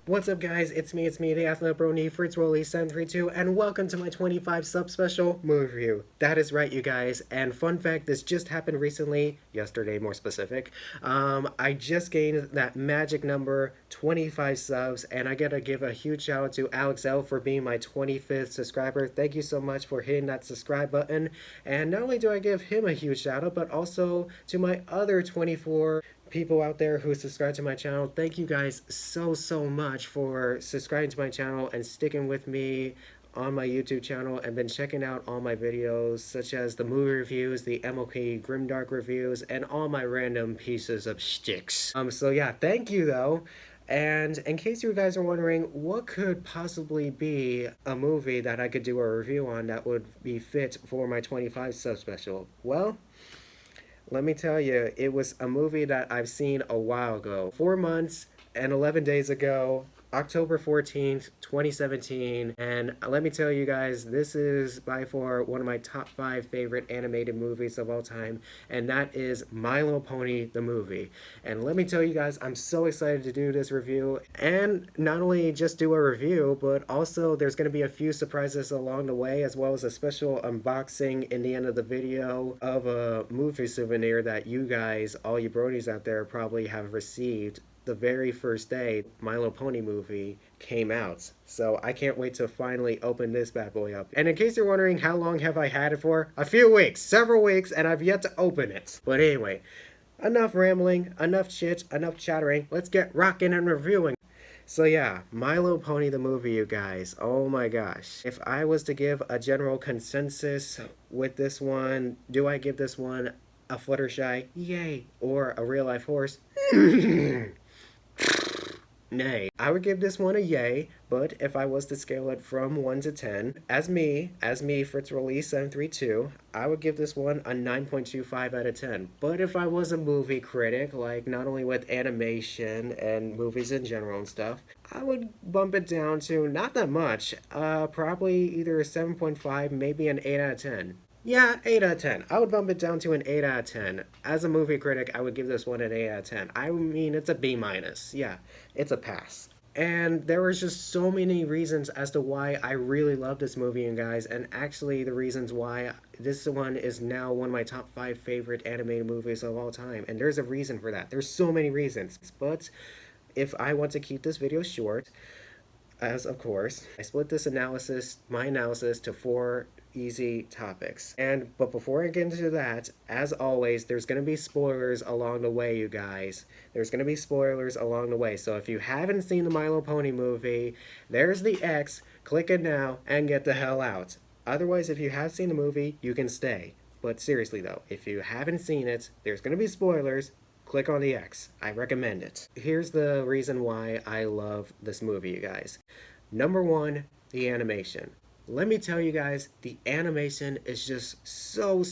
What's up, guys? It's me, the Athlete Brony, FritzRolle732, and welcome to my 25 sub special movie review. That is right, you guys. And fun fact, this just happened recently, yesterday more specific. I just gained that magic number, 25 subs, and I gotta give a huge shout out to Alex L for being my 25th subscriber. Thank you so much for hitting that subscribe button. And not only do I give him a huge shout out, but also to my other 24 people out there who subscribe to my channel. Thank you guys so much for subscribing to my channel and sticking with me on my YouTube channel and been checking out all my videos, such as the movie reviews, the MLK Grimdark reviews, and all my random pieces of shticks. So yeah, thank you though. And in case you guys are wondering, what could possibly be a movie that I could do a review on that would be fit for my 25 sub special? Well, let me tell you, it was a movie that I've seen a while ago. 4 months and 11 days ago, October 14th, 2017. And let me tell you guys, this is by far one of my top 5 favorite animated movies of all time. And that is My Little Pony, the movie. And let me tell you guys, I'm so excited to do this review. And not only just do a review, but also there's going to be a few surprises along the way, as well as a special unboxing in the end of the video of a movie souvenir that you guys, all you bronies out there, probably have received the very first day My Little Pony movie came out. So I can't wait to finally open this bad boy up. And in case you're wondering how long have I had it for, a few weeks, several weeks, and I've yet to open it. But anyway, enough rambling, enough chit, enough chattering. Let's get rocking and reviewing. So yeah, My Little Pony the movie, you guys. Oh my gosh. If I was to give a general consensus with this one, do I give this one a Fluttershy? Yay. Or a real life horse? Nay. I would give this one a yay, but if I was to scale it from 1 to 10, as me, FritzRolle732, I would give this one a 9.25 out of 10. But if I was a movie critic, like not only with animation and movies in general and stuff, I would bump it down to not that much, probably either a 7.5, maybe an 8 out of 10. Yeah, 8 out of 10. I would bump it down to an 8 out of 10. As a movie critic, I would give this one an 8 out of 10. I mean, it's a B minus. Yeah, it's a pass. And there was just so many reasons as to why I really love this movie, you guys, and actually the reasons why this one is now one of my top 5 favorite animated movies of all time. And there's a reason for that. There's so many reasons. But if I want to keep this video short, as of course, I split this analysis, my analysis, to 4 easy topics. But before I get into that, as always, there's going to be spoilers along the way, you guys. There's going to be spoilers along the way. So if you haven't seen the My Little Pony movie, there's the X. Click it now and get the hell out. Otherwise, if you have seen the movie, you can stay. But seriously though, if you haven't seen it, there's going to be spoilers. Click on the X. I recommend it. Here's the reason why I love this movie, you guys. Number 1, the animation. Let me tell you guys, the animation is just so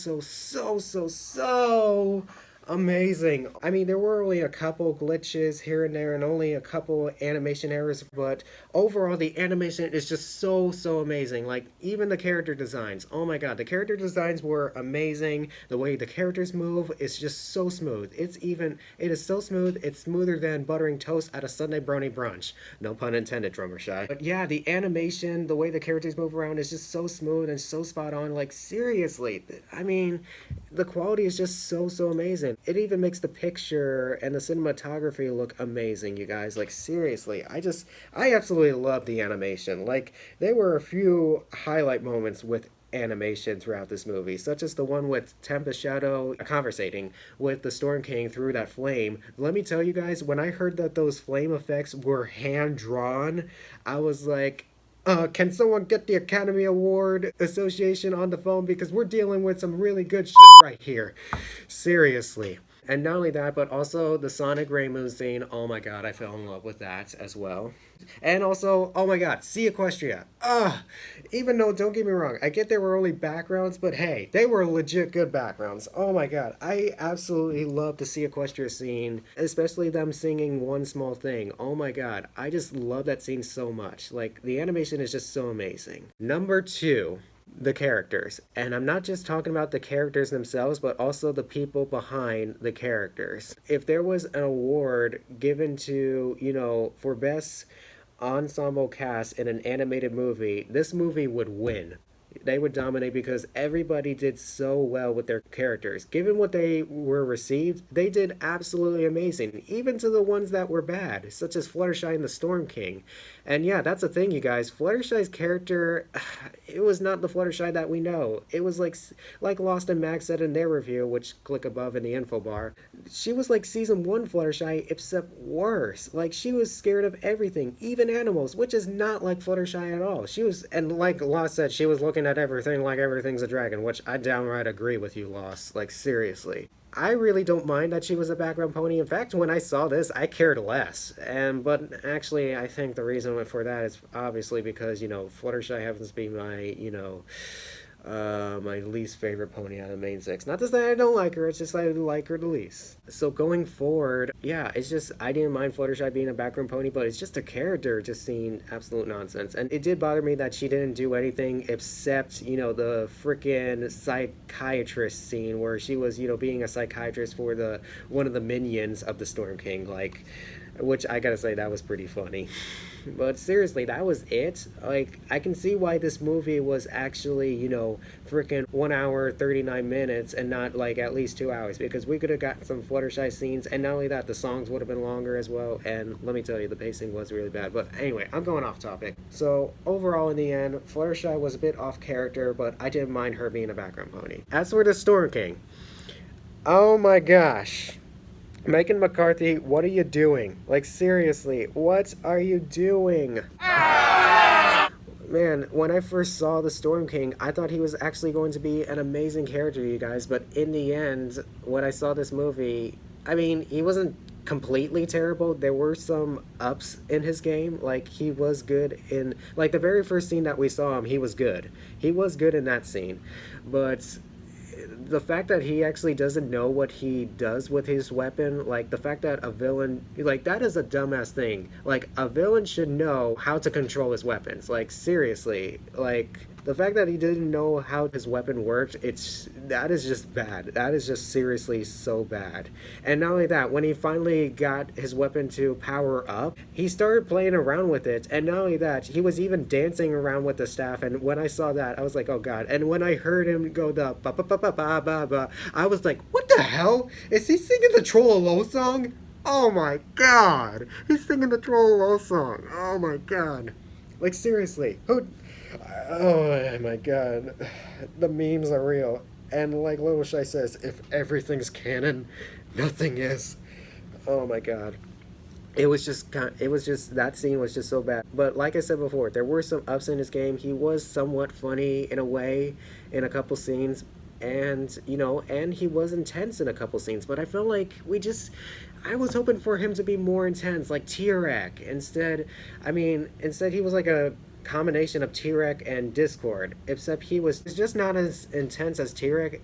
amazing. I mean, there were only a couple glitches here and there and only a couple animation errors, but overall the animation is just so amazing. Like, even the character designs. Oh my god, the character designs were amazing. The way the characters move is just so smooth. It is so smooth, it's smoother than buttering toast at a Sunday brony brunch. No pun intended, drummer shy. But yeah, the animation, the way the characters move around is just so smooth and so spot on. Like, seriously, I mean, the quality is just so amazing. It even makes the picture and the cinematography look amazing, you guys. Like, seriously, I absolutely love the animation. Like, there were a few highlight moments with animation throughout this movie, such as the one with Tempest Shadow conversating with the Storm King through that flame. Let me tell you guys, when I heard that those flame effects were hand-drawn, I was like, can someone get the Academy Award Association on the phone, because we're dealing with some really good shit right here. Seriously. And not only that, but also the Sonic Rainbow scene. Oh my god, I fell in love with that as well. And also, oh my god, Sea Equestria. Even though, don't get me wrong, I get there were only backgrounds, but hey, they were legit good backgrounds. Oh my god, I absolutely love the Sea Equestria scene, especially them singing One Small Thing. Oh my god, I just love that scene so much. Like, the animation is just so amazing. Number 2. The characters. And I'm not just talking about the characters themselves, but also the people behind the characters. If there was an award given to, for best ensemble cast in an animated movie, this movie would win. They would dominate because everybody did so well with their characters. Given what they were received, they did absolutely amazing, even to the ones that were bad, such as Fluttershy and the Storm King. And yeah, that's the thing, you guys. Fluttershy's character, it was not the Fluttershy that we know. It was like Lost and Max said in their review, which click above in the info bar. She was like season 1 Fluttershy, except worse. Like, she was scared of everything, even animals, which is not like Fluttershy at all. She was, and like Lost said, she was looking at everything like everything's a dragon, which I downright agree with you, Lost. Like, seriously. I really don't mind that she was a background pony. In fact, when I saw this, I cared less. But actually, I think the reason for that is obviously because, Fluttershy happens to be my, my least favorite pony out of the main six. Not to say I don't like her, it's just I like her the least. So going forward, yeah, it's just, I didn't mind Fluttershy being a background pony, but it's just a character just seeing absolute nonsense. And it did bother me that she didn't do anything except, the freaking psychiatrist scene where she was, being a psychiatrist for one of the minions of the Storm King, which I gotta say, that was pretty funny. But seriously, that was it. Like, I can see why this movie was actually, freaking 1 hour, 39 minutes and not like at least 2 hours, because we could have gotten some Fluttershy scenes, and not only that, the songs would have been longer as well, and let me tell you, the pacing was really bad. But anyway, I'm going off topic. So, overall, in the end, Fluttershy was a bit off character, but I didn't mind her being a background pony. As for the Storm King, oh my gosh. Megan McCarthy, what are you doing? Like, seriously, what are you doing? Man, when I first saw the Storm King, I thought he was actually going to be an amazing character, you guys, but in the end, when I saw this movie, I mean, he wasn't completely terrible. There were some ups in his game. Like, he was good in, like, the very first scene that we saw him, he was good. He was good in that scene, but the fact that he actually doesn't know what he does with his weapon, like the fact that a villain, like, that is a dumbass thing. Like, a villain should know how to control his weapons. Like, seriously, like, the fact that he didn't know how his weapon worked, that is just bad. That is just seriously so bad. And not only that, when he finally got his weapon to power up, he started playing around with it. And not only that, he was even dancing around with the staff. And when I saw that, I was like, oh god. And when I heard him go the ba ba ba ba ba ba ba, I was like, what the hell? Is he singing the Trollolo song? Oh my god. He's singing the Trollolo song. Oh my god. Like, seriously. Oh my god. The memes are real. And like Little Shy says, if everything's canon, nothing is. Oh my god. It was just that scene was just so bad. But like I said before, there were some ups in his game. He was somewhat funny in a way in a couple scenes, and and he was intense in a couple scenes, but I felt like I was hoping for him to be more intense, like T-Rex. Instead he was like a combination of T-Rex and Discord, except he was just not as intense as T-Rex,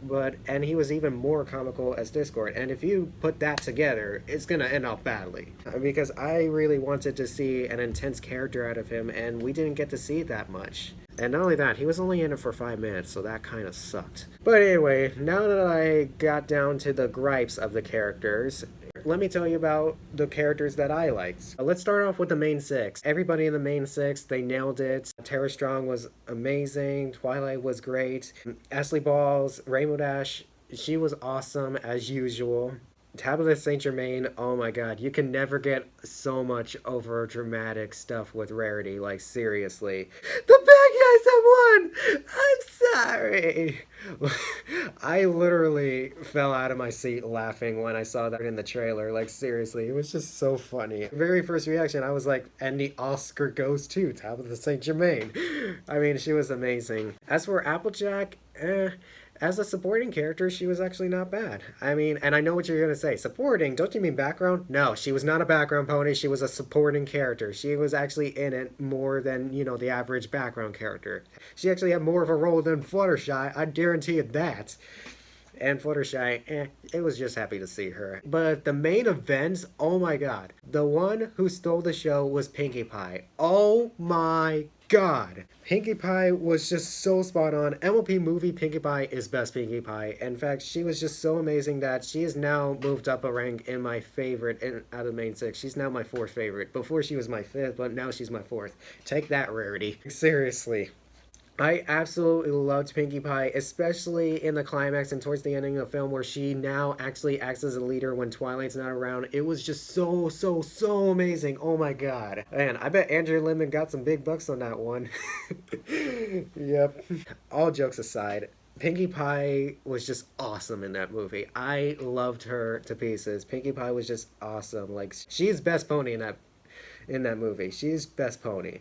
and he was even more comical as Discord. And if you put that together, it's gonna end up badly. Because I really wanted to see an intense character out of him, and we didn't get to see that much. And not only that, he was only in it for 5 minutes, so that kind of sucked. But anyway, now that I got down to the gripes of the characters, let me tell you about the characters that I liked. Let's start off with the main six. Everybody in the main six, they nailed it. Tara Strong was amazing. Twilight was great. Ashley Balls, Rainbow Dash, she was awesome as usual. Tabitha St. Germain, oh my god, you can never get so much over dramatic stuff with Rarity, like, seriously. The bad guys have won! I'm sorry! I literally fell out of my seat laughing when I saw that in the trailer, like, seriously, it was just so funny. Very first reaction, I was like, and the Oscar goes to Tabitha St. Germain. I mean, she was amazing. As for Applejack, as a supporting character, she was actually not bad. I mean, and I know what you're going to say. Supporting? Don't you mean background? No, she was not a background pony. She was a supporting character. She was actually in it more than, the average background character. She actually had more of a role than Fluttershy. I guarantee you that. And Fluttershy, it was just happy to see her. But the main event, oh my god. The one who stole the show was Pinkie Pie. Oh my god. Pinkie Pie was just so spot on. MLP movie Pinkie Pie is best Pinkie Pie. In fact, she was just so amazing that she has now moved up a rank in my favorite out of the main six. She's now my fourth favorite. Before she was my fifth, but now she's my fourth. Take that, Rarity. Seriously. I absolutely loved Pinkie Pie, especially in the climax and towards the ending of the film where she now actually acts as a leader when Twilight's not around. It was just so amazing. Oh my god. Man, I bet Andrew Lemon got some big bucks on that one. Yep. All jokes aside, Pinkie Pie was just awesome in that movie. I loved her to pieces. Pinkie Pie was just awesome. Like, she's best pony in that movie. She's best pony.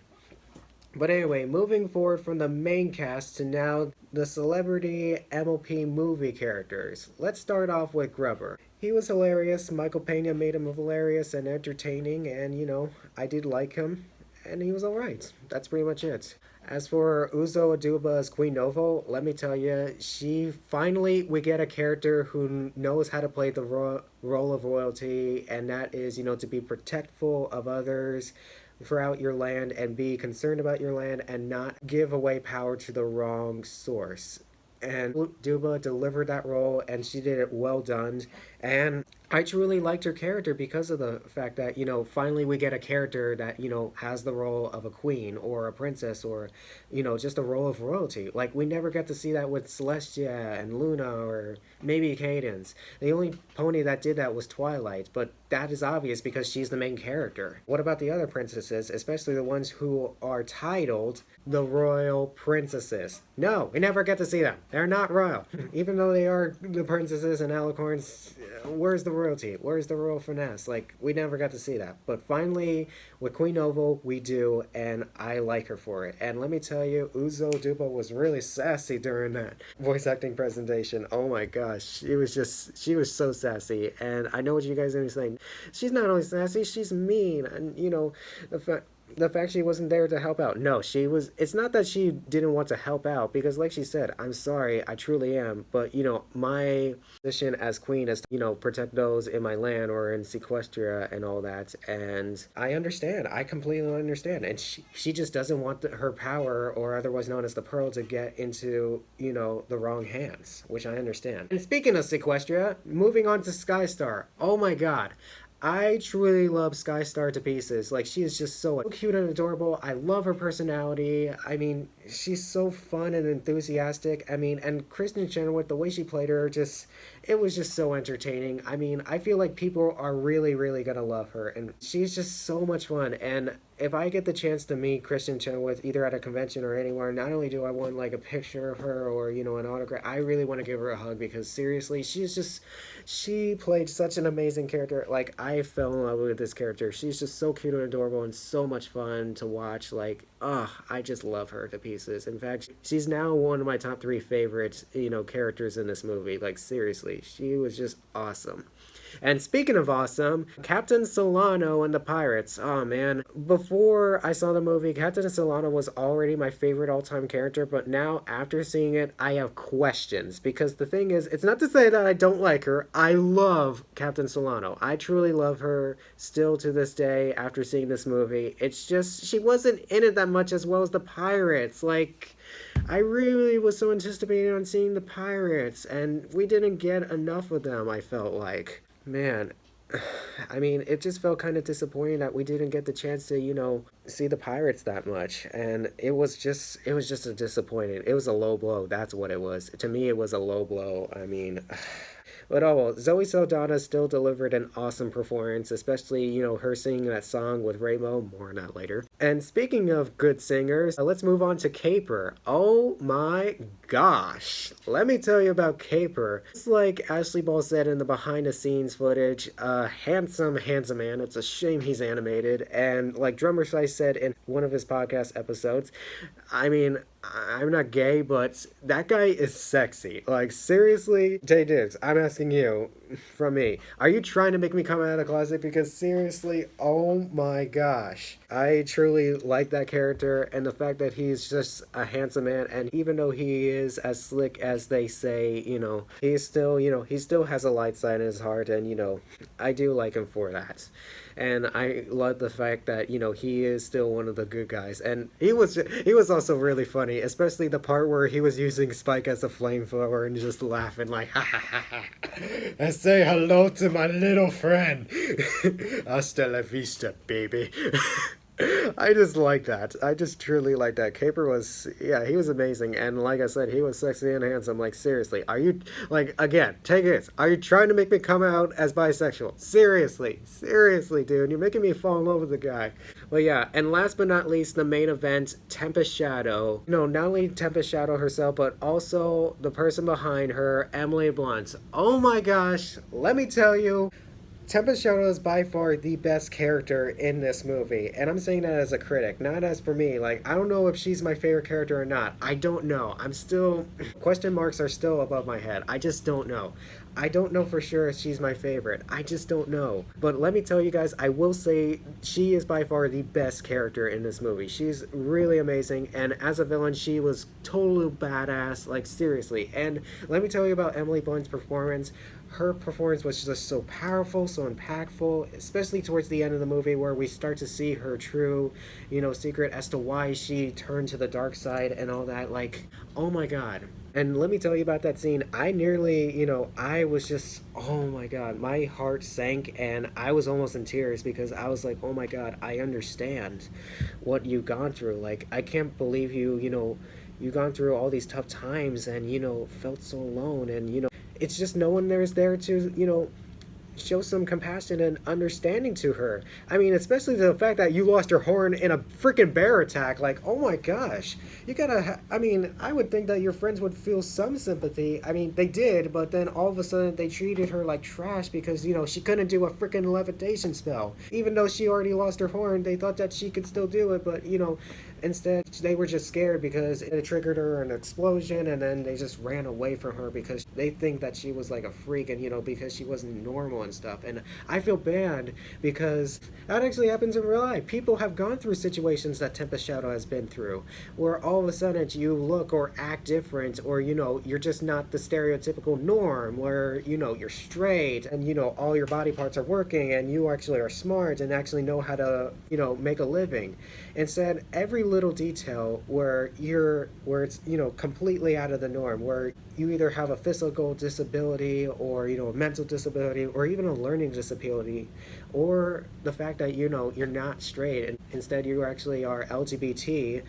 But anyway, moving forward from the main cast to now the celebrity MLP movie characters. Let's start off with Grubber. He was hilarious. Michael Pena made him hilarious and entertaining, and I did like him, and he was alright. That's pretty much it. As for Uzo Aduba as Queen Novo, let me tell you, we get a character who knows how to play the role of royalty, and that is, to be protectful of others throughout your land and be concerned about your land and not give away power to the wrong source. And Duba delivered that role, and she did it well done. And I truly liked her character because of the fact that, finally we get a character that, has the role of a queen or a princess or, just a role of royalty. Like, we never got to see that with Celestia and Luna or maybe Cadence. The only pony that did that was Twilight, but that is obvious because she's the main character. What about the other princesses, especially the ones who are titled the royal princesses? No, we never get to see them. They're not royal. Even though they are the princesses and alicorns, where's the royalty? Where's the royal finesse? Like, we never got to see that. But finally, with Queen Novo, we do, and I like her for it. And let me tell you, Uzo Duba was really sassy during that voice acting presentation. Oh my gosh, she was so sassy. And I know what you guys are saying. She's not only sassy, she's mean. And, the fact she wasn't there to help out. No, it's not that she didn't want to help out, because like she said, I'm sorry, I truly am, but my position as queen is to, protect those in my land or in Sequestria and all that, and I understand. I completely understand. And she just doesn't want her power, or otherwise known as the pearl, to get into, the wrong hands, which I understand. And speaking of Sequestria, moving on to Skystar. Oh my god. I truly love Skystar to pieces. Like, she is just so cute and adorable. I love her personality. I mean, she's so fun and enthusiastic. I mean, and Kristen Chenoweth, the way she played her, it was just so entertaining. I mean, I feel like people are really, really gonna love her, and she's just so much fun. And if I get the chance to meet Kristen Chenoweth either at a convention or anywhere, not only do I want like a picture of her or an autograph, I really want to give her a hug, because seriously, she played such an amazing character. Like, I fell in love with this character. She's just so cute and adorable and so much fun to watch. Like, I just love her to pieces. In fact, she's now one of my top 3 favorite, characters in this movie. Like, seriously, she was just awesome. And speaking of awesome, Captain Solano and the Pirates. Oh man, before I saw the movie, Captain Solano was already my favorite all-time character, but now after seeing it, I have questions. Because the thing is, it's not to say that I don't like her. I love Captain Solano. I truly love her still to this day after seeing this movie. It's just, she wasn't in it that much as well as the Pirates. Like, I really was so anticipating on seeing the Pirates, and we didn't get enough of them, I felt like. Man, I mean, it just felt kind of disappointing that we didn't get the chance to, see the Pirates that much. And it was just a disappointing. It was a low blow. That's what it was. To me, it was a low blow. I mean, but oh well, Zoe Saldana still delivered an awesome performance, especially, her singing that song with Raymo. More on that later. And speaking of good singers, let's move on to Caper. Oh my gosh. Let me tell you about Caper. It's like Ashley Ball said in the behind the scenes footage, handsome man. It's a shame he's animated. And like Drummer Slice said in one of his podcast episodes, I mean, I'm not gay, but that guy is sexy. Like, seriously, Tay Diggs, I'm asking you, from me, are you trying to make me come out of the closet? Because seriously, oh my gosh, I truly truly like that character, and the fact that he's just a handsome man, and even though he is as slick as they say, he's still, he still has a light side in his heart, and I do like him for that. And I love the fact that he is still one of the good guys, and he was also really funny, especially the part where he was using Spike as a flamethrower and just laughing like ha ha ha ha. I say hello to my little friend. Hasta la vista, baby. I just like that. I just truly like that. Caper was, yeah, he was amazing. And like I said, he was sexy and handsome. Like, seriously, are you, like, again, take it. Are you trying to make me come out as bisexual? Seriously, dude. You're making me fall in love with the guy. Well, yeah, and last but not least, the main event, Tempest Shadow. Not only Tempest Shadow herself, but also the person behind her, Emily Blunt. Oh my gosh, let me tell you, Tempest Shadow is by far the best character in this movie, and I'm saying that as a critic, not as for me. Like, I don't know if she's my favorite character or not. I don't know. I'm still... question marks are still above my head. I just don't know. I don't know for sure if she's my favorite. I just don't know. But let me tell you guys, I will say she is by far the best character in this movie. She's really amazing, and as a villain, she was totally badass, like, seriously. And let me tell you about Emily Blunt's performance. Her performance was just so powerful, so impactful, especially towards the end of the movie where we start to see her true, secret as to why she turned to the dark side and all that. Like, oh my god. And let me tell you about that scene. I nearly, I was just, oh my god, my heart sank and I was almost in tears because I was like, oh my god, I understand what you've gone through. Like, I can't believe you've gone through all these tough times and, felt so alone and, it's just no one there's there to, show some compassion and understanding to her. I mean, especially the fact that you lost your horn in a freaking bear attack. Like, oh my gosh. You gotta, I mean, I would think that your friends would feel some sympathy. I mean, they did, but then all of a sudden they treated her like trash because, she couldn't do a freaking levitation spell. Even though she already lost her horn, they thought that she could still do it, but, instead they were just scared because it triggered her an explosion, and then they just ran away from her because they think that she was like a freak and, because she wasn't normal and stuff. And I feel bad because that actually happens in real life. People have gone through situations that Tempest Shadow has been through where all of a sudden you look or act different, or you're just not the stereotypical norm where you're straight and all your body parts are working and you actually are smart and actually know how to make a living. Instead, every little detail where it's completely out of the norm, where you either have a physical disability or a mental disability or even a learning disability, or the fact that you're not straight and instead you actually are LGBT,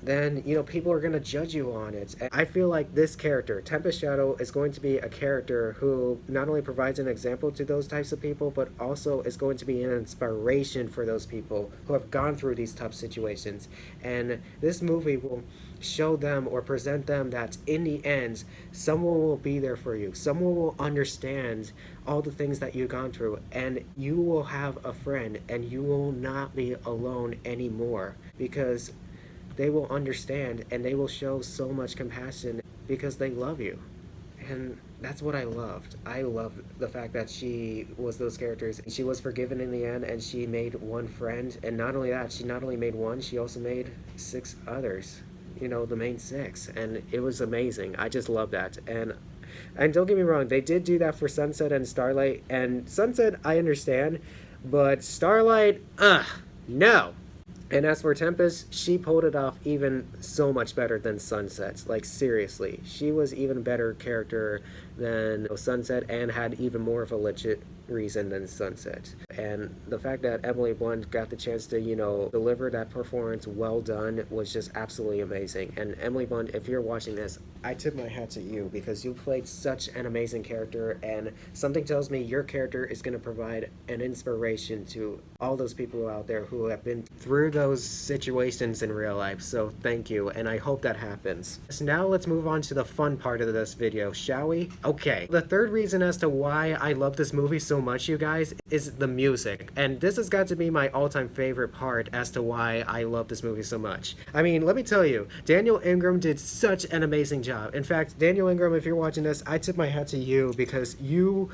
then people are going to judge you on it. And I feel like this character, Tempest Shadow, is going to be a character who not only provides an example to those types of people, but also is going to be an inspiration for those people who have gone through these tough situations. And this movie will show them or present them that in the end, someone will be there for you. Someone will understand all the things that you've gone through, and you will have a friend, and you will not be alone anymore, because they will understand and they will show so much compassion because they love you. And that's what I loved. I loved the fact that she was those characters. She was forgiven in the end, and she made one friend. And not only that, she not only made one, she also made 6 others. The main 6. And it was amazing. I just love that. And don't get me wrong, they did do that for Sunset and Starlight. And Sunset, I understand. But Starlight, no. And as for Tempest, she pulled it off even so much better than Sunset. Like, seriously. She was even better character than Sunset and had even more of a legit reason than Sunset. And the fact that Emily Blunt got the chance to, deliver that performance well done was just absolutely amazing. And Emily Blunt, if you're watching this, I tip my hat to you because you played such an amazing character, and something tells me your character is going to provide an inspiration to all those people out there who have been through those situations in real life. So thank you, and I hope that happens. So now let's move on to the fun part of this video, shall we? Okay, the third reason as to why I love this movie so much, you guys, is the music. And this has got to be my all-time favorite part as to why I love this movie so much. I mean, let me tell you, Daniel Ingram did such an amazing job. In fact, Daniel Ingram, if you're watching this, I tip my hat to you because you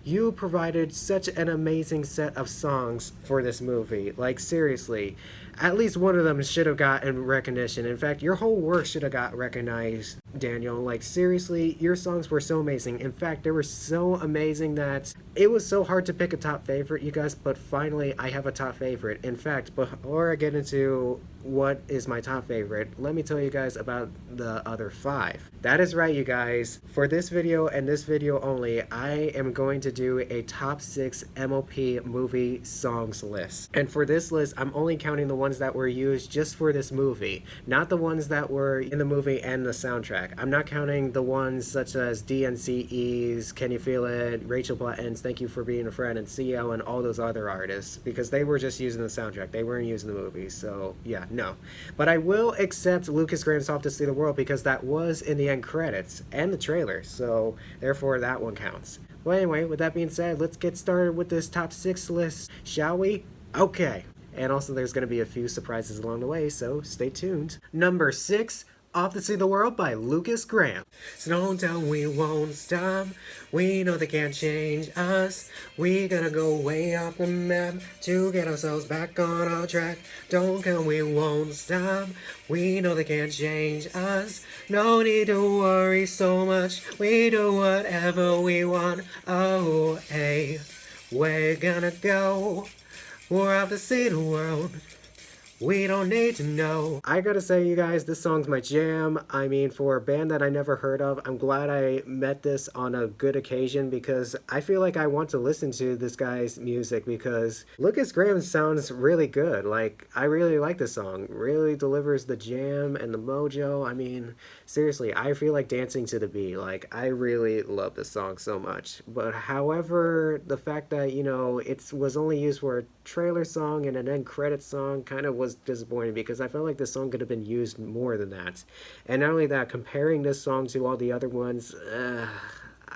you provided such an amazing set of songs for this movie. Like, seriously, at least one of them should have gotten recognition. In fact, your whole work should have got recognized, Daniel. Like, seriously, your songs were so amazing. In fact, they were so amazing that it was so hard to pick a top favorite, you guys, but finally I have a top favorite. In fact, before I get into what is my top favorite, let me tell you guys about the other 5. That is right, you guys. For this video and this video only, I am going to do a top 6 MLP movie songs list. And for this list, I'm only counting the ones that were used just for this movie, not the ones that were in the movie and the soundtrack. I'm not counting the ones such as DNCE's, Can You Feel It, Rachel Blatton's Thank You for Being a Friend, and CL, and all those other artists, because they were just using the soundtrack. They weren't using the movie, so yeah, no. But I will accept Lucas Graham's Off to See the World because that was in the end credits and the trailer, so therefore that one counts. Well, anyway, with that being said, let's get started with this top 6 list, shall we? Okay. And also there's going to be a few surprises along the way, so stay tuned. Number 6, Off to See the World by Lucas Graham. So don't tell we won't stop. We know they can't change us. We gotta go way off the map to get ourselves back on our track. Don't tell we won't stop. We know they can't change us. No need to worry so much. We do whatever we want. Oh, hey, we're gonna go. We're off to see the world. We don't need to know. I gotta say, you guys, this song's my jam. I mean, for a band that I never heard of, I'm glad I met this on a good occasion because I feel like I want to listen to this guy's music because Lucas Graham sounds really good. Like, I really like this song. Really delivers the jam and the mojo. I mean, seriously, I feel like dancing to the beat. Like, I really love this song so much. But however, the fact that, you know, it was only used for a trailer song and an end credit song kind of was disappointing because I felt like this song could have been used more than that. And not only that, comparing this song to all the other ones,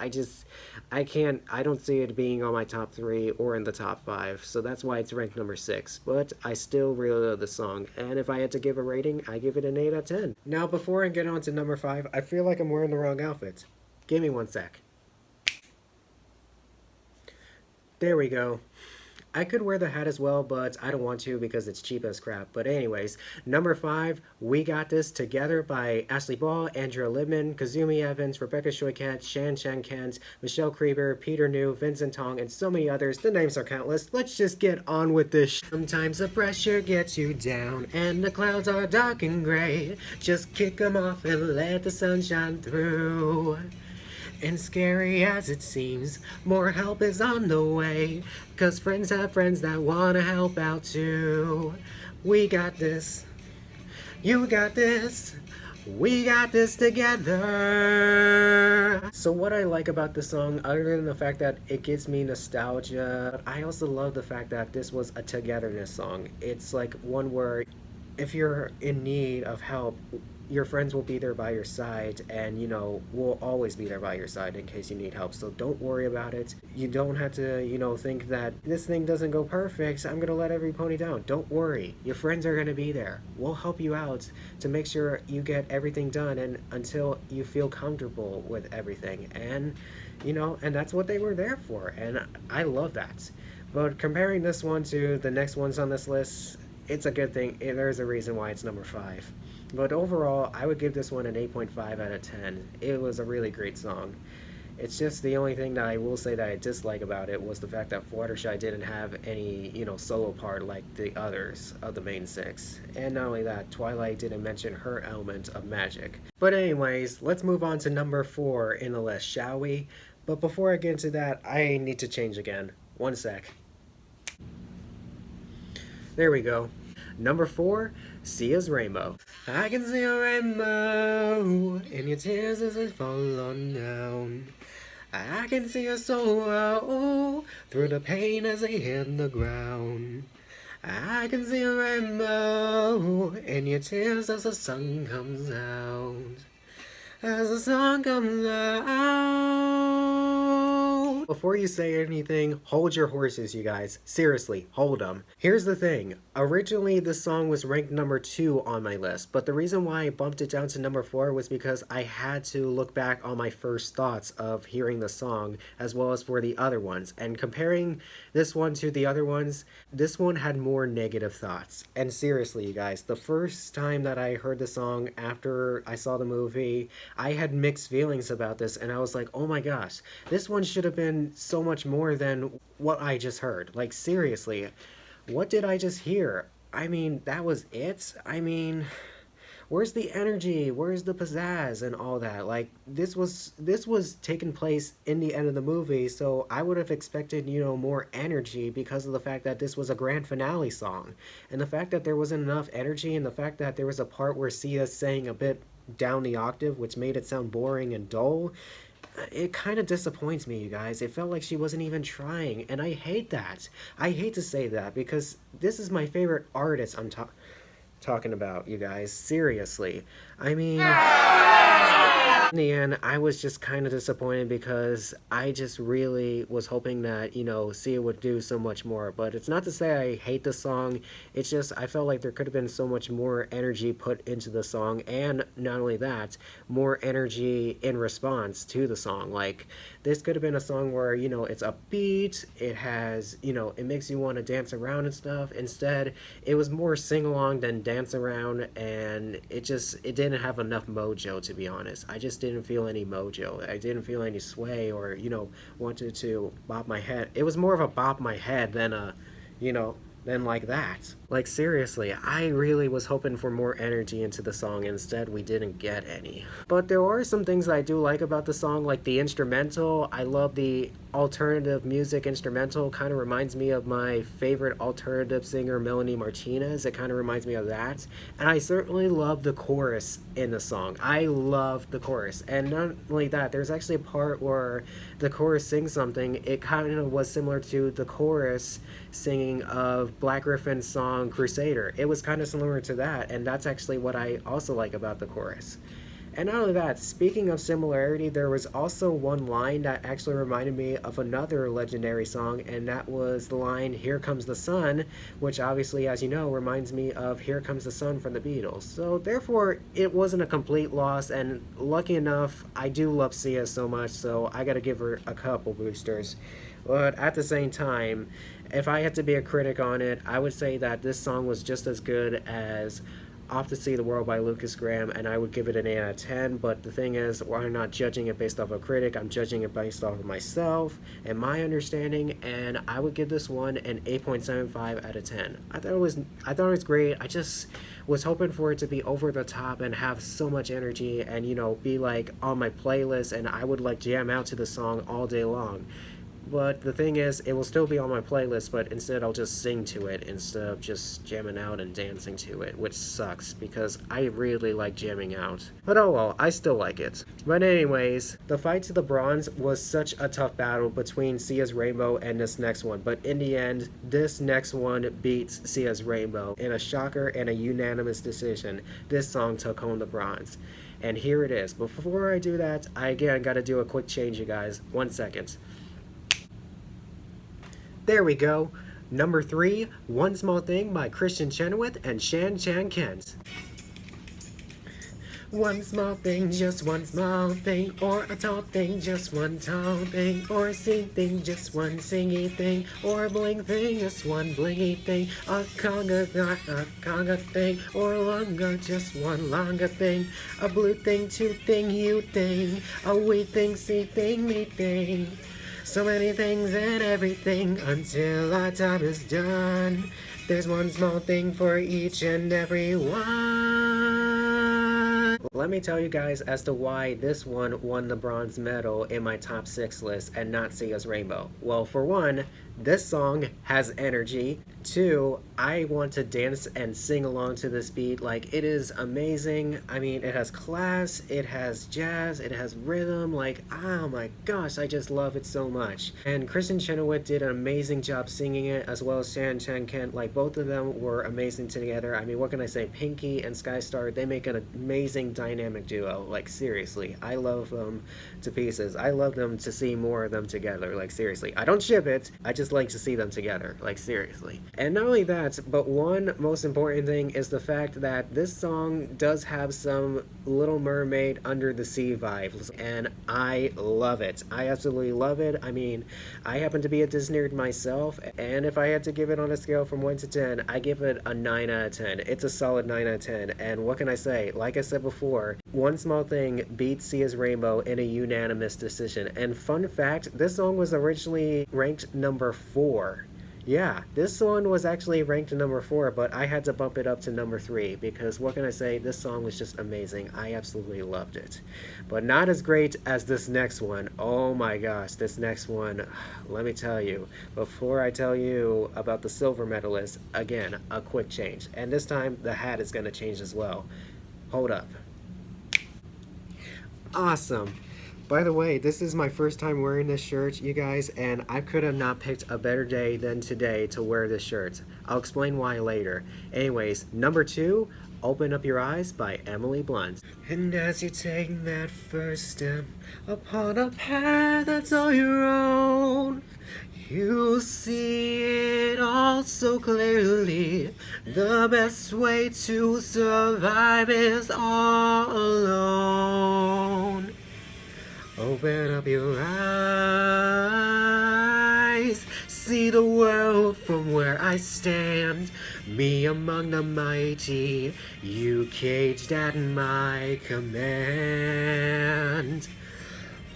I don't see it being on my top 3 or in the top 5, so that's why it's ranked number 6. But I still really love the song, and if I had to give a rating, I give it an 8 out of 10. Now, before I get on to number 5, I feel like I'm wearing the wrong outfit. Give me one sec. There we go. I could wear the hat as well, but I don't want to because it's cheap as crap. But anyways, number 5, We Got This Together by Ashley Ball, Andrea Libman, Kazumi Evans, Rebecca Shoykat, Shan Shan Kent, Michelle Krieber, Peter New, Vincent Tong, and so many others. The names are countless. Let's just get on with this. Sometimes the pressure gets you down and the clouds are dark and gray. Just kick 'em off and let the sun shine through. And scary as it seems, more help is on the way, 'cause friends have friends that wanna help out too. We got this, you got this, we got this together. So what I like about this song, other than the fact that it gives me nostalgia, I also love the fact that this was a togetherness song. It's like one where if you're in need of help, your friends will be there by your side, and, you know, will always be there by your side in case you need help. So don't worry about it. You don't have to, you know, think that this thing doesn't go perfect, I'm gonna let every pony down. Don't worry. Your friends are gonna be there. We'll help you out to make sure you get everything done and until you feel comfortable with everything. And, you know, and that's what they were there for. And I love that. But comparing this one to the next ones on this list, it's a good thing. There's a reason why it's number 5. But overall, I would give this one an 8.5 out of 10. It was a really great song. It's just the only thing that I will say that I dislike about it was the fact that Fluttershy didn't have any, you know, solo part like the others of the main 6. And not only that, Twilight didn't mention her element of magic. But anyways, let's move on to number 4 in the list, shall we? But before I get into that, I need to change again. One sec. There we go. Number 4, Sia's Rainbow. I can see a rainbow in your tears as they fall on down. I can see your sorrow through the pain as they hit the ground. I can see a rainbow in your tears as the sun comes out. As the sun comes out. Before you say anything, hold your horses, you guys. Seriously, hold them. Here's the thing. Originally, this song was ranked number 2 on my list, but the reason why I bumped it down to number 4 was because I had to look back on my first thoughts of hearing the song, as well as for the other ones. And comparing this one to the other ones, this one had more negative thoughts. And seriously, you guys, the first time that I heard the song after I saw the movie, I had mixed feelings about this, and I was like, oh my gosh, this one should have been so much more than what I just heard. Like, seriously, what did I just hear? I mean, that was it? I mean, where's the energy? Where's the pizzazz and all that? Like, this was taking place in the end of the movie, so I would have expected, more energy because of the fact that this was a grand finale song. And the fact that there wasn't enough energy, and the fact that there was a part where Sia sang a bit down the octave, which made it sound boring and dull, it kind of disappoints me, you guys. It felt like she wasn't even trying, and I hate that. I hate to say that because this is my favorite artist I'm talking about, you guys. Seriously. I mean, in the end, I was just kind of disappointed because I just really was hoping that, Sia would do so much more. But it's not to say I hate the song. It's just I felt like there could have been so much more energy put into the song. And not only that, more energy in response to the song. Like, this could have been a song where, it's upbeat. It has, it makes you want to dance around and stuff. Instead, it was more sing-along than dance around. And it didn't have enough mojo, to be honest. I just didn't feel any mojo. I didn't feel any sway or, wanted to bop my head. It was more of a bop my head than a, than like that. Like, seriously, I really was hoping for more energy into the song. Instead, we didn't get any. But there are some things I do like about the song, like the instrumental. I love the alternative music instrumental. Kind of reminds me of my favorite alternative singer, Melanie Martinez. It kind of reminds me of that. And I certainly love the chorus in the song. I love the chorus. And not only that, there's actually a part where the chorus sings something. It kind of was similar to the chorus singing of Black Griffin's song Crusader. It was kind of similar to that, and that's actually what I also like about the chorus. And not only that, speaking of similarity, there was also one line that actually reminded me of another legendary song, and that was the line, "Here Comes the Sun," which obviously, as you know, reminds me of "Here Comes the Sun" from the Beatles. So therefore, it wasn't a complete loss, and lucky enough, I do love Sia so much, so I gotta give her a couple boosters. But at the same time, if I had to be a critic on it, I would say that this song was just as good as Off to See the World by Lucas Graham, and I would give it an 8 out of 10, but the thing is, I'm not judging it based off a critic, I'm judging it based off of myself and my understanding, and I would give this one an 8.75 out of 10. I thought it was great. I just was hoping for it to be over the top and have so much energy and, be like on my playlist, and I would like jam out to the song all day long. But the thing is, it will still be on my playlist, but instead I'll just sing to it instead of just jamming out and dancing to it, which sucks because I really like jamming out. But oh well, I still like it. But anyways, the fight to the bronze was such a tough battle between Sia's Rainbow and this next one, but in the end, this next one beats Sia's Rainbow in a shocker and a unanimous decision. This song took home the bronze. And here it is. But before I do that, I again gotta do a quick change, you guys. 1 second. There we go. Number 3, One Small Thing by Christian Chenoweth and Shan Chan Kent. One small thing, just one small thing, or a tall thing, just one tall thing, or a sing thing, just one singy thing, or a bling thing, just one blingy thing, a conga thing, or a longa, just one longa thing, a blue thing, two thing, you thing, a we thing, see thing, me thing. So many things and everything until our time is done. There's one small thing for each and every one. Let me tell you guys as to why this one won the bronze medal in my top 6 list and not Sia's Rainbow. Well, for one, this song has energy. Two, I want to dance and sing along to this beat. Like, it is amazing. I mean, it has class, it has jazz, it has rhythm. Like, oh my gosh, I just love it so much. And Kristen Chenoweth did an amazing job singing it, as well as Shan Chan Kent. Like, both of them were amazing together. I mean, what can I say? Pinky and Skystar, they make an amazing dynamic duo. Like, seriously, I love them to pieces. I love them to see more of them together. Like, seriously, I don't ship it, I just like to see them together. Like, seriously. And not only that, but one most important thing is the fact that this song does have some Little Mermaid Under the Sea vibes, and I love it. I absolutely love it. I mean, I happen to be a Disney nerd myself, and if I had to give it on a scale from 1 to 10, I give it a 9 out of 10. It's a solid 9 out of 10, and what can I say? Like I said before, One Small Thing beats Sia's Rainbow in a unanimous decision. And fun fact, this song was originally ranked number 4. Yeah, this one was actually ranked number 4, but I had to bump it up to number 3 because what can I say? This song was just amazing. I absolutely loved it. But not as great as this next one. Oh my gosh, this next one, let me tell you. Before I tell you about the silver medalist, again, a quick change. And this time, the hat is going to change as well. Hold up. Awesome. By the way, this is my first time wearing this shirt, you guys, and I could have not picked a better day than today to wear this shirt. I'll explain why later. Anyways, number 2, Open Up Your Eyes by Emily Blunt. And as you take that first step upon a path that's all your own, you see it all so clearly. The best way to survive is all alone. Open up your eyes, see the world from where I stand. Me among the mighty, you caged at my command.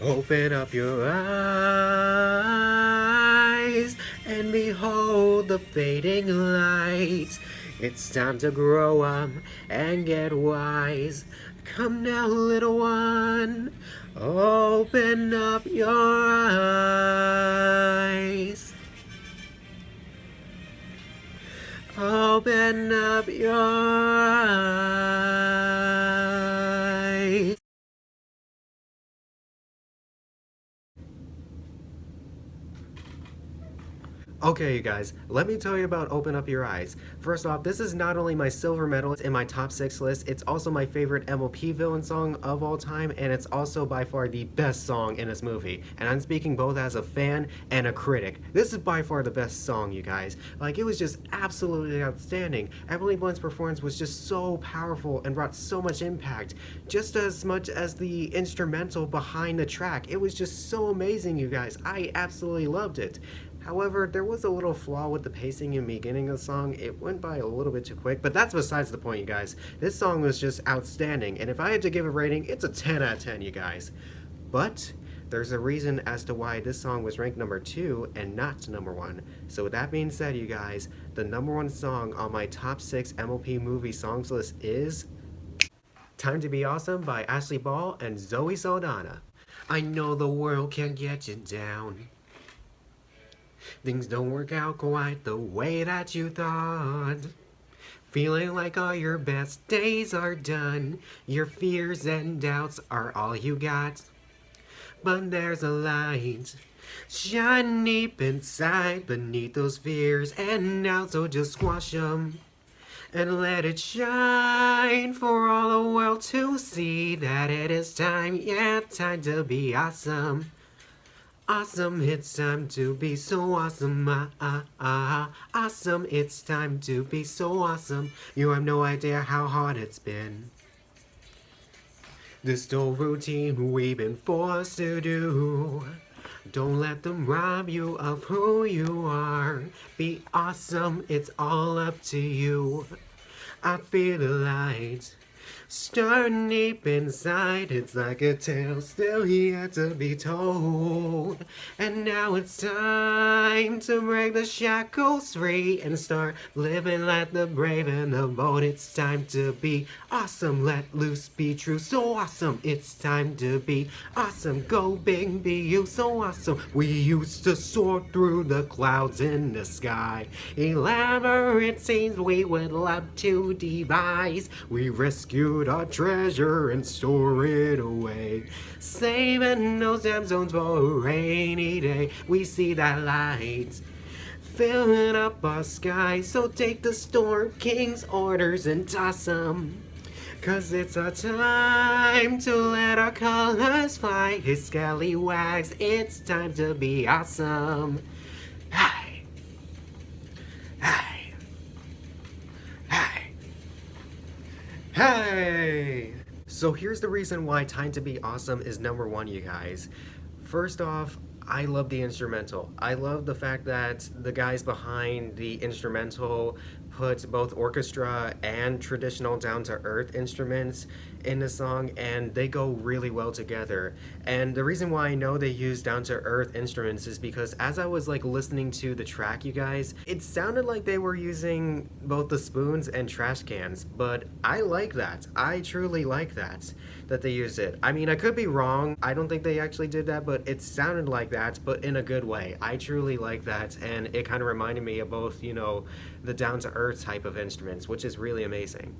Open up your eyes and behold the fading light. It's time to grow up and get wise. Come now, little one, open up your eyes. Open up your eyes. Okay, you guys, let me tell you about Open Up Your Eyes. First off, this is not only my silver medal in my top 6 list, it's also my favorite MLP villain song of all time, and it's also by far the best song in this movie. And I'm speaking both as a fan and a critic. This is by far the best song, you guys. Like, it was just absolutely outstanding. Emily Blunt's performance was just so powerful and brought so much impact, just as much as the instrumental behind the track. It was just so amazing, you guys. I absolutely loved it. However, there was a little flaw with the pacing in the beginning of the song. It went by a little bit too quick, but that's besides the point, you guys. This song was just outstanding, and if I had to give a rating, it's a 10 out of 10, you guys. But there's a reason as to why this song was ranked number 2 and not number 1. So with that being said, you guys, the number 1 song on my top 6 MLP movie songs list is Time to Be Awesome by Ashley Ball and Zoe Saldana. I know the world can get you down. Things don't work out quite the way that you thought. Feeling like all your best days are done. Your fears and doubts are all you got. But there's a light shining deep inside beneath those fears and doubts, so just squash them and let it shine for all the world to see that it is time, yeah, time to be awesome. Awesome, it's time to be so awesome, awesome, it's time to be so awesome. You have no idea how hard it's been. This dull routine we've been forced to do. Don't let them rob you of who you are. Be awesome, it's all up to you. I feel the light Starting deep inside, it's like a tale still yet to be told. And now it's time to break the shackles free and start living like the brave and the bold. It's time to be awesome, let loose, be true. So awesome, it's time to be awesome. Go big, be you, so awesome. We used to soar through the clouds in the sky. Elaborate scenes we would love to devise. We rescued our treasure and store it away. Saving those damn zones for a rainy day. We see that light filling up our sky. So take the Storm King's orders and toss 'em. 'Cause it's our time to let our colors fly. Hey, scallywags, it's time to be awesome. Hi, hi, hi, hi. So here's the reason why Time to Be Awesome is number one, you guys. First off, I love the instrumental. I love the fact that the guys behind the instrumental put both orchestra and traditional down-to-earth instruments in the song, and they go really well together. And the reason why I know they use down-to-earth instruments is because as I was like listening to the track, you guys, it sounded like they were using both the spoons and trash cans, but I like that. I truly like that they used it. I mean, I could be wrong. I don't think they actually did that, but it sounded like that, but in a good way. I truly like that, and it kind of reminded me of both, the down-to-earth type of instruments, which is really amazing.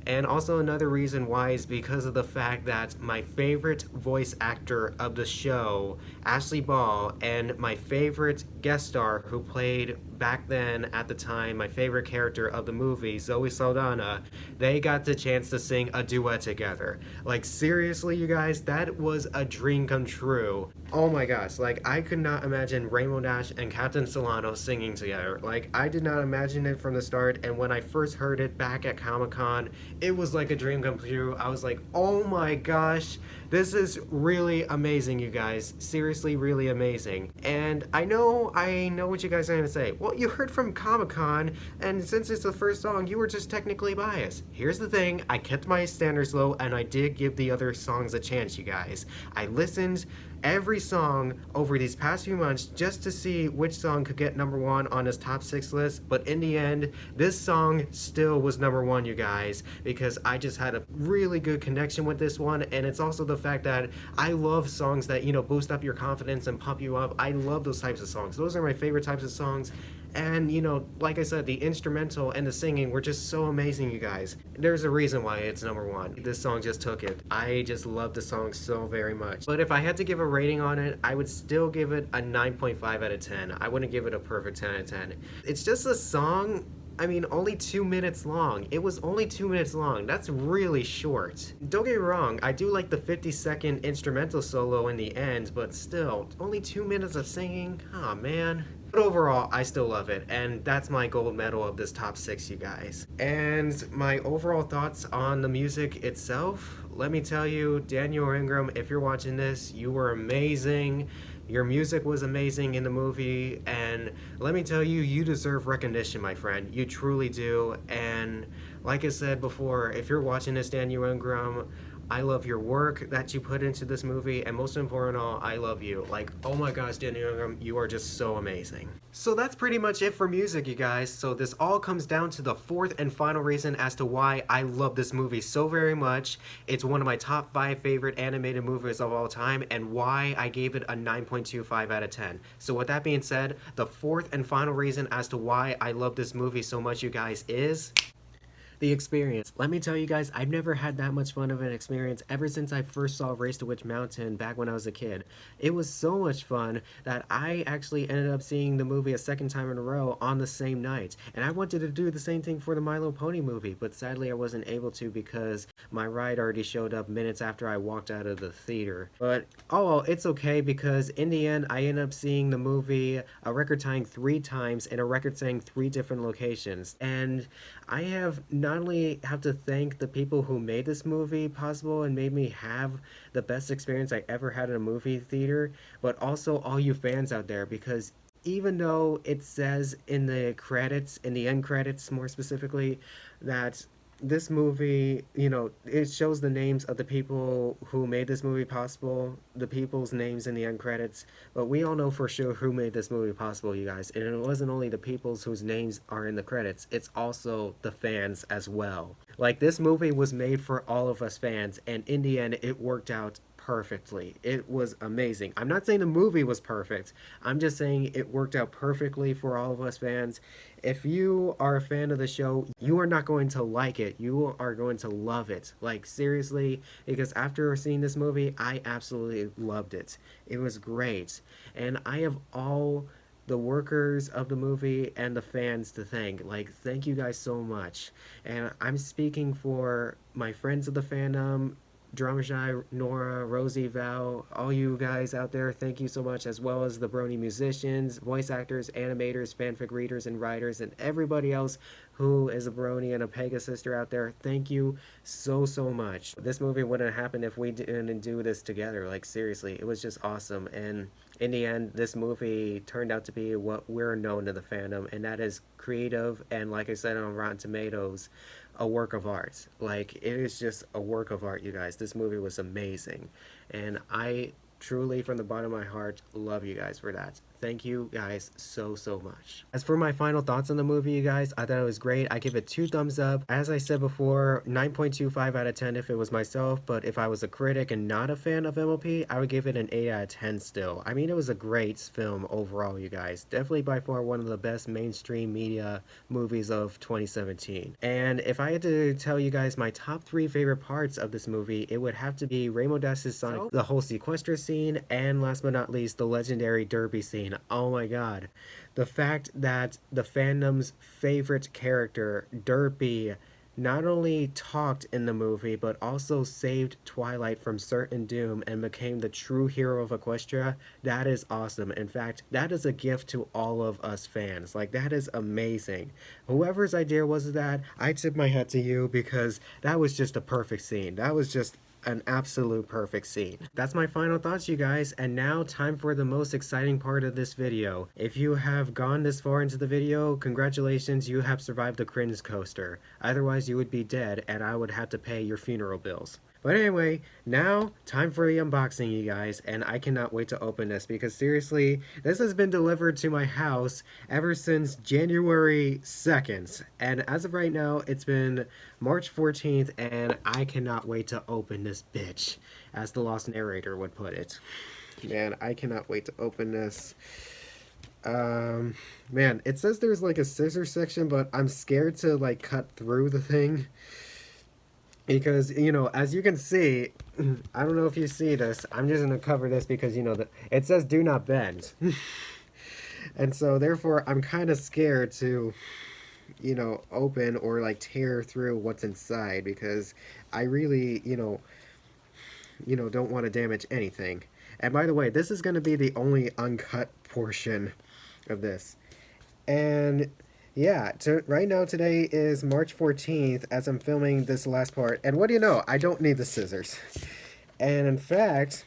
And also another reason why is because of the fact that my favorite voice actor of the show, Ashley Ball, and my favorite guest star who played back then at the time my favorite character of the movie, Zoe Saldana, they got the chance to sing a duet together. Like seriously, you guys, that was a dream come true. Oh my gosh, like I could not imagine Rainbow Dash and Captain Solano singing together. Like I did not imagine it from the start, and when I first heard it back at Comic-Con, it was like a dream come true. I was like, oh my gosh, this is really amazing, you guys. Seriously, really amazing. And I know what you guys are gonna say. Well, you heard from Comic-Con, and since it's the first song, you were just technically biased. Here's the thing, I kept my standards low, and I did give the other songs a chance, you guys. I listened every song over these past few months just to see which song could get number one on his top 6 list, but in the end, this song still was number one, you guys, because I just had a really good connection with this one, and it's also the fact that I love songs that, boost up your confidence and pump you up. I love those types of songs. Those are my favorite types of songs. And, like I said, the instrumental and the singing were just so amazing, you guys. There's a reason why it's number one. This song just took it. I just love the song so very much. But if I had to give a rating on it, I would still give it a 9.5 out of 10. I wouldn't give it a perfect 10 out of 10. It's just a song, only 2 minutes long. It was only 2 minutes long. That's really short. Don't get me wrong, I do like the 50-second instrumental solo in the end, but still, only 2 minutes of singing? Aw, man. But overall, I still love it, and that's my gold medal of this top 6, you guys. And my overall thoughts on the music itself, let me tell you, Daniel Ingram, if you're watching this, you were amazing. Your music was amazing in the movie, and let me tell you, you deserve recognition, my friend. You truly do, and like I said before, if you're watching this, Daniel Ingram, I love your work that you put into this movie, and most important of all, I love you. Like, oh my gosh, Daniel Ingram, you are just so amazing. So that's pretty much it for music, you guys. So this all comes down to the fourth and final reason as to why I love this movie so very much. It's one of my top 5 favorite animated movies of all time, and why I gave it a 9.25 out of 10. So with that being said, the fourth and final reason as to why I love this movie so much, you guys, is the experience. Let me tell you guys, I've never had that much fun of an experience ever since I first saw Race to Witch Mountain back when I was a kid. It was so much fun that I actually ended up seeing the movie a second time in a row on the same night. And I wanted to do the same thing for the My Little Pony movie, but sadly I wasn't able to because my ride already showed up minutes after I walked out of the theater. But oh well, it's okay because in the end I ended up seeing the movie a record-tying 3 times in a record-setting 3 different locations. And I not only have to thank the people who made this movie possible and made me have the best experience I ever had in a movie theater, but also all you fans out there, because even though it says in the credits, in the end credits more specifically, that this movie, you know, it shows the names of the people who made this movie possible, the people's names in the end credits, but we all know for sure who made this movie possible, you guys. And it wasn't only the people's whose names are in the credits, it's also the fans as well. Like, this movie was made for all of us fans, and in the end, it worked out perfectly. It was amazing. I'm not saying the movie was perfect. I'm just saying it worked out perfectly for all of us fans. If you are a fan of the show, you are not going to like it. You are going to love it. Like, seriously, because after seeing this movie, I absolutely loved it. It was great. And I have all the workers of the movie and the fans to thank. Like, thank you guys so much. And I'm speaking for my friends of the fandom, Drama Shy, Nora, Rosie, Val, all you guys out there, thank you so much, as well as the Brony musicians, voice actors, animators, fanfic readers, and writers, and everybody else who is a Brony and a Pega sister out there. Thank you so, so much. This movie wouldn't happen if we didn't do this together. Like, seriously, it was just awesome. And in the end, this movie turned out to be what we're known in the fandom, and that is creative, and like I said on Rotten Tomatoes, a work of art. Like, it is just a work of art, you guys. This movie was amazing, and I truly, from the bottom of my heart, love you guys for that. Thank you guys so, so much. As for my final thoughts on the movie, you guys, I thought it was great. I give it 2 thumbs up. As I said before, 9.25 out of 10 if it was myself, but if I was a critic and not a fan of MLP, I would give it an 8 out of 10 still. I mean, it was a great film overall, you guys. Definitely by far one of the best mainstream media movies of 2017. And if I had to tell you guys my top 3 favorite parts of this movie, it would have to be Rainbow Dash's Sonic, the whole sequester scene, and last but not least, the legendary derby scene. Oh my god. The fact that the fandom's favorite character, Derpy, not only talked in the movie, but also saved Twilight from certain doom and became the true hero of Equestria, that is awesome. In fact, that is a gift to all of us fans. Like, that is amazing. Whoever's idea was that, I tip my hat to you, because that was just a perfect scene. That was just an absolute perfect scene. That's my final thoughts, you guys, and now time for the most exciting part of this video. If you have gone this far into the video, congratulations, you have survived the cringe coaster. Otherwise, you would be dead, and I would have to pay your funeral bills. But anyway, now time for the unboxing, you guys, and I cannot wait to open this because seriously, this has been delivered to my house ever since January 2nd, and as of right now, it's been March 14th, and I cannot wait to open this bitch, as the Lost Narrator would put it. Man, I cannot wait to open this. Man, it says there's like a scissor section, but I'm scared to like cut through the thing. Because, you know, as you can see, I don't know if you see this, I'm just going to cover this because, you know, it says do not bend. And so, therefore, I'm kind of scared to, you know, open or, like, tear through what's inside because I really, you know, don't want to damage anything. And by the way, this is going to be the only uncut portion of this. And yeah, right now today is March 14th as I'm filming this last part. And what do you know? I don't need the scissors. And in fact,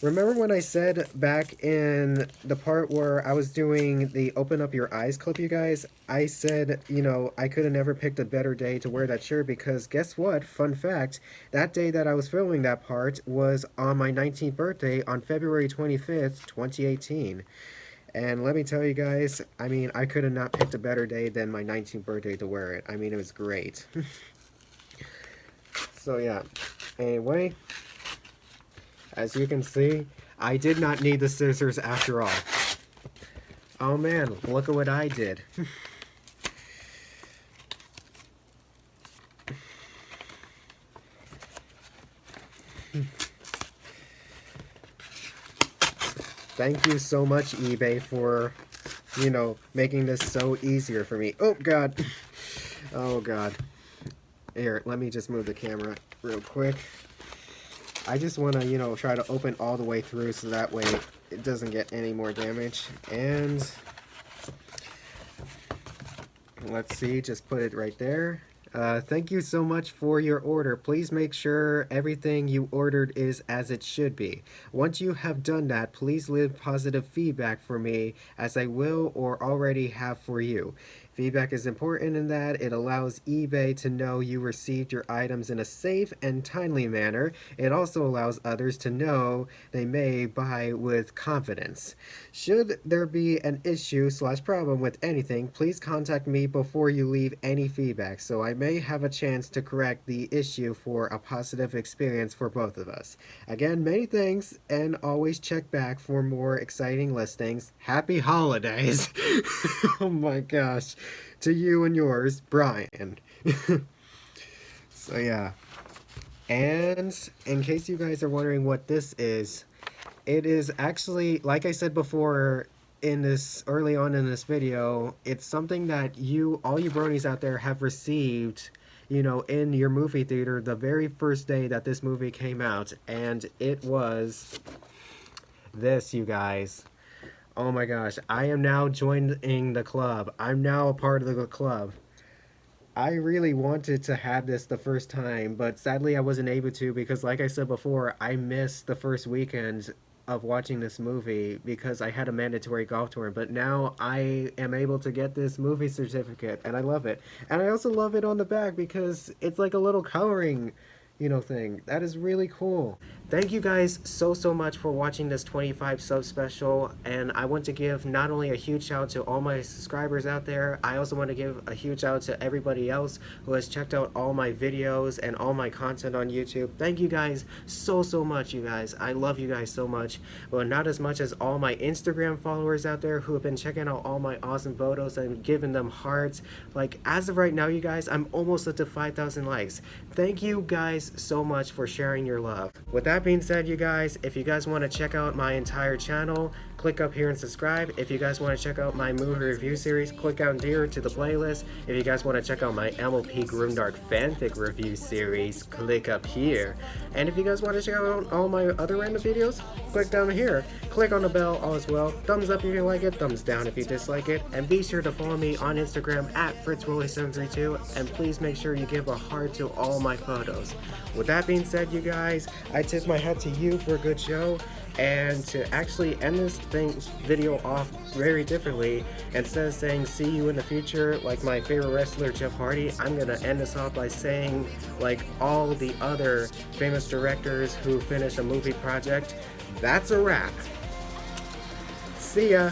remember when I said back in the part where I was doing the open up your eyes clip, you guys? I said, you know, I could have never picked a better day to wear that shirt because guess what? Fun fact, that day that I was filming that part was on my 19th birthday on February 25th, 2018. And let me tell you guys, I mean, I could have not picked a better day than my 19th birthday to wear it. I mean, it was great. So, yeah. Anyway, as you can see, I did not need the scissors after all. Oh, man, look at what I did. Thank you so much, eBay, for, you know, making this so easier for me. Oh, God. Oh, God. Here, let me just move the camera real quick. I just want to, you know, try to open all the way through so that way it doesn't get any more damage. And let's see, just put it right there. Thank you so much for your order. Please make sure everything you ordered is as it should be. Once you have done that, please leave positive feedback for me as I will or already have for you. If Feedback is important in that it allows eBay to know you received your items in a safe and timely manner. It also allows others to know they may buy with confidence. Should there be an issue/problem with anything, please contact me before you leave any feedback so I may have a chance to correct the issue for a positive experience for both of us. Again, many thanks, and always check back for more exciting listings. Happy holidays! Oh my gosh. To you and yours, Brian. So yeah. And in case you guys are wondering what this is, it is actually, like I said before in this early on in this video, it's something that all you bronies out there have received, in your movie theater the very first day that this movie came out, and it was this, you guys. Oh my gosh, I am now joining the club. I'm now a part of the club. I really wanted to have this the first time, but sadly I wasn't able to because, like I said before, I missed the first weekend of watching this movie because I had a mandatory golf tour. But now I am able to get this movie certificate, and I love it. And I also love it on the back because it's like a little coloring, thing. That is really cool. Thank you guys so much for watching this 25 sub special, and I want to give not only a huge shout out to all my subscribers out there, I also want to give a huge shout out to everybody else who has checked out all my videos and all my content on YouTube. Thank you guys so much, you guys. I love you guys so much, but not as much as all my Instagram followers out there who have been checking out all my awesome photos and giving them hearts. Like, as of right now, you guys, I'm almost up to 5,000 likes. Thank you guys so much for sharing your love. With that being said, you guys, if you guys want to check out my entire channel, click up here and subscribe. If you guys want to check out my movie review series, click out here to the playlist. If you guys want to check out my MLP Grimdark fanfic review series, click up here. And if you guys want to check out all my other random videos, click down here. Click on the bell all as well. Thumbs up if you like it, thumbs down if you dislike it. And be sure to follow me on Instagram at FritzRolle732. And please make sure you give a heart to all my photos. With that being said, you guys, I tip my hat to you for a good show. And to actually end this video off very differently, instead of saying see you in the future like my favorite wrestler Jeff Hardy, I'm gonna end this off by saying, like all the other famous directors who finish a movie project, that's a wrap. See ya.